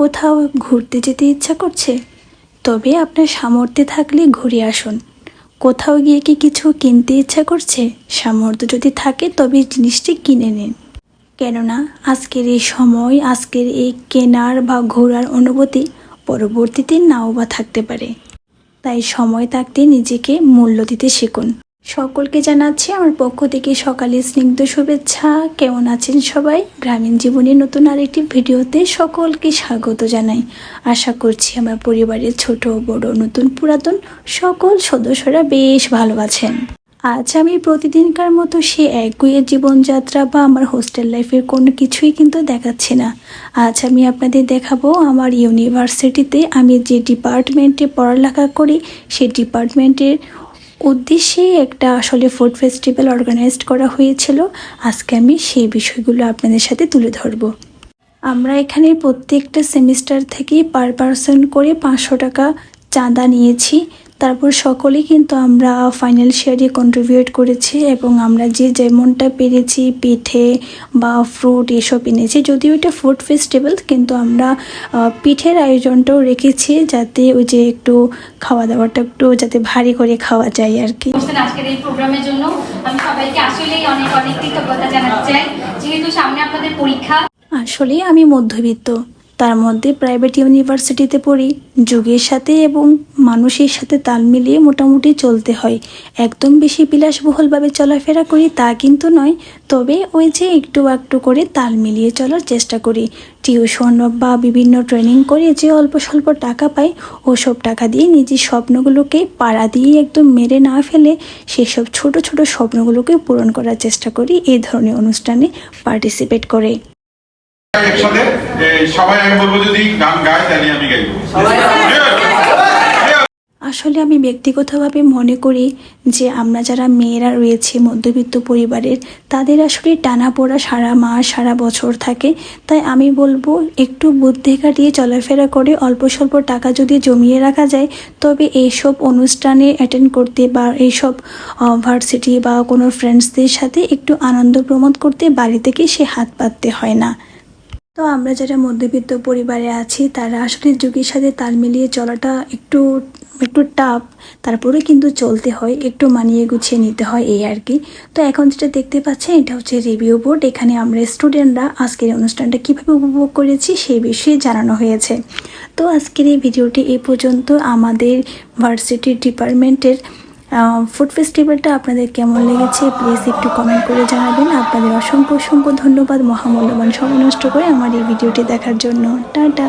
কোথাও ঘুরতে যেতে ইচ্ছা করছে? তবে আপনার সামর্থ্যে থাকলে ঘুরে আসুন। কোথাও গিয়ে কি কিছু কিনতে ইচ্ছা করছে? সামর্থ্য যদি থাকে তবে জিনিসটি কিনে নিন। কেননা আজকের এই সময়, আজকের এই কেনার বা ঘোরার অনুভূতি পরবর্তীতে নাও বা থাকতে পারে। তাই সময় থাকতে নিজেকে মূল্য দিতে শিখুন। সকলকে জানাচ্ছি আমার পক্ষ থেকে সকালে স্নিগ্ধ শুভেচ্ছা। কেমন আছেন সবাই? গ্রামীণ জীবনের নতুন আরেকটি ভিডিওতে সকলকে স্বাগত জানাই। আশা করছি আমার পরিবারের ছোট বড় নতুন পুরাতন সকল সদস্যরা বেশ ভালো আছেন। আজ আমি প্রতিদিনকার মতো সে একগুঁয়ে জীবনযাত্রা বা আমার হোস্টেল লাইফের কোনো কিছুই কিন্তু দেখাচ্ছি না। আজ আমি আপনাদের দেখাবো আমার ইউনিভার্সিটিতে আমি যে ডিপার্টমেন্টে পড়ালেখা করি সেই ডিপার্টমেন্টের উদ্দেশ্যে একটা আসলে ফুড ফেস্টিভ্যাল অর্গানাইজড করা হয়েছিল। আজকে আমি সেই বিষয়গুলো আপনাদের সাথে তুলে ধরব। আমরা এখানে প্রত্যেকটা সেমিস্টার থেকেই পার পারসন করে 500 টাকা চাঁদা নিয়েছি। তারপর সকলেই কিন্তু আমরা ফাইন্যান্সিয়ালি কন্ট্রিবিউট করেছি এবং আমরা যে যেমনটা পেরেছি পিঠে বা ফ্রুট এসব এনেছি। যদিও এটা ফুড ফেস্টিভ্যাল কিন্তু আমরা পিঠের আয়োজনটাও রেখেছি যাতে ওই যে একটু খাওয়া দাওয়াটা একটু যাতে ভারী করে খাওয়া যায় আর কি। আজকের এই প্রোগ্রামের জন্য আমি সবাইকে আসলেই অনেক অনেক কৃতজ্ঞতা জানাতে চাই, যেহেতু সামনে আপনাদের পরীক্ষা। আসলে আমি মধ্যবিত্ত, তার মধ্যে প্রাইভেট ইউনিভার্সিটিতে পড়ি। যুগের সাথে এবং মানুষের সাথে তাল মিলিয়ে মোটামুটি চলতে হয়। একদম বেশি বিলাসবহুলভাবে চলাফেরা করি তা কিন্তু নয়, তবে ওই যে একটু একটু করে তাল মিলিয়ে চলার চেষ্টা করি। টিউশন বা বিভিন্ন ট্রেনিং করে যে অল্প স্বল্প টাকা পাই, ওসব টাকা দিয়ে নিজের স্বপ্নগুলোকে পাড়া দিয়ে একদম মেরে না ফেলে সেসব ছোট ছোট স্বপ্নগুলোকে পূরণ করার চেষ্টা করি এই ধরনের অনুষ্ঠানে পার্টিসিপেট করে। একসাথে সবাই আমি বলবো যদি গান গায় তাহলে আমি গাইবো। আসলে আমি ব্যক্তিগতভাবে মনে করি যে আমরা যারা মেয়েরা রয়েছে মধ্যবিত্ত পরিবারের, তাদের আসলে টানাপোড়া সারা মাস সারা বছর থাকে। তাই আমি বলবো একটু বুদ্ধি কাটিয়ে চলাফেরা করে অল্প স্বল্প টাকা যদি জমিয়ে রাখা যায়, তবে এইসব অনুষ্ঠানে অ্যাটেন্ড করতে বা এইসব ভার্সিটি বা কোনো ফ্রেন্ডসদের সাথে একটু আনন্দ প্রমোদ করতে বাড়ি থেকে সে হাত পাততে হয় না। তো আমরা যারা মধ্যবিত্ত পরিবারে আছি তারা আসলে যুগের সাথে তাল মিলিয়ে চলাটা একটু টাফ। তারপরে কিন্তু চলতে হয়, একটু মানিয়ে গুছিয়ে নিতে হয় এই আর কি। তো এখন যেটা দেখতে পাচ্ছেন এটা হচ্ছে রিভিউ বোর্ড। এখানে আমরা স্টুডেন্টরা আজকের অনুষ্ঠানটা কীভাবে উপভোগ করেছি সেই বিষয়ে জানানো হয়েছে। তো আজকের এই ভিডিওটি এই পর্যন্ত। আমাদের ভার্সিটির ডিপার্টমেন্টের ফুড ফেস্টিভ্যালটা আপনাদের কেমন লেগেছে প্লিজ একটু কমেন্ট করে জানাবেন। আপনাদের অসংখ্য অসংখ্য ধন্যবাদ মহামূল্যবান সময় নষ্ট করে আমার এই ভিডিওটি দেখার জন্য। টাটা।